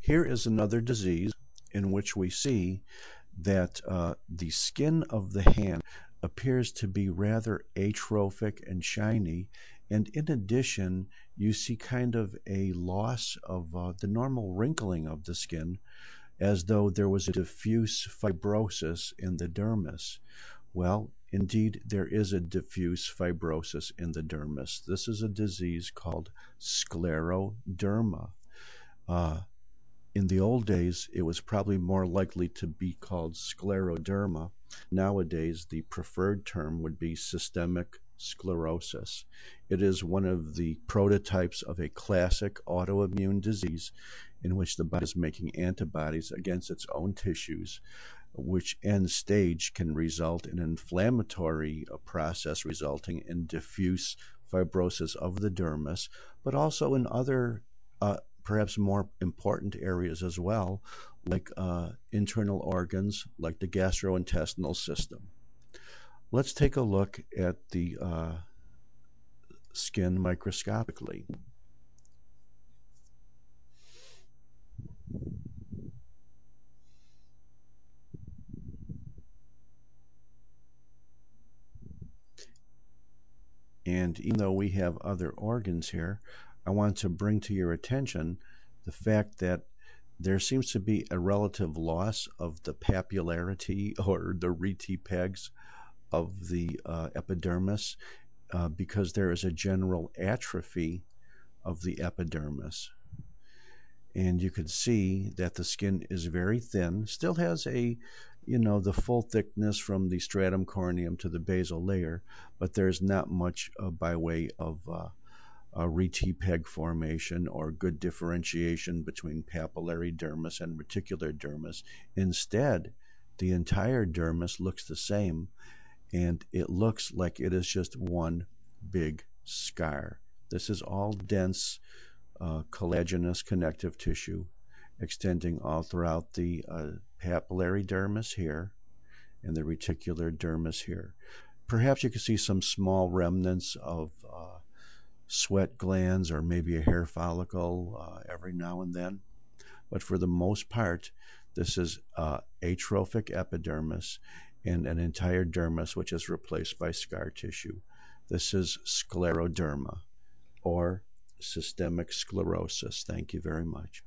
Here is another disease in which we see that the skin of the hand appears to be rather atrophic and shiny, and in addition you see kind of a loss of the normal wrinkling of the skin, as though there was a diffuse fibrosis in the dermis. Well, indeed, there is a diffuse fibrosis in the dermis. This is a disease called scleroderma. In the old days, it was probably more likely to be called scleroderma. Nowadays, the preferred term would be systemic sclerosis. It is one of the prototypes of a classic autoimmune disease in which the body is making antibodies against its own tissues, which end stage can result in an inflammatory process resulting in diffuse fibrosis of the dermis, but also in other perhaps more important areas as well, like internal organs, like the gastrointestinal system. Let's take a look at the skin microscopically. And even though we have other organs here, I want to bring to your attention the fact that there seems to be a relative loss of the papillarity or the rete pegs of the epidermis because there is a general atrophy of the epidermis. And you can see that the skin is very thin, still has a, the full thickness from the stratum corneum to the basal layer, but there's not much by way of rete peg formation or good differentiation between papillary dermis and reticular dermis. Instead, the entire dermis looks the same, and it looks like it is just one big scar. This is all dense collagenous connective tissue extending all throughout the papillary dermis here and the reticular dermis here. Perhaps you can see some small remnants of sweat glands or maybe a hair follicle every now and then, but for the most part this is atrophic epidermis and an entire dermis which is replaced by scar tissue. This is scleroderma or systemic sclerosis. Thank you very much.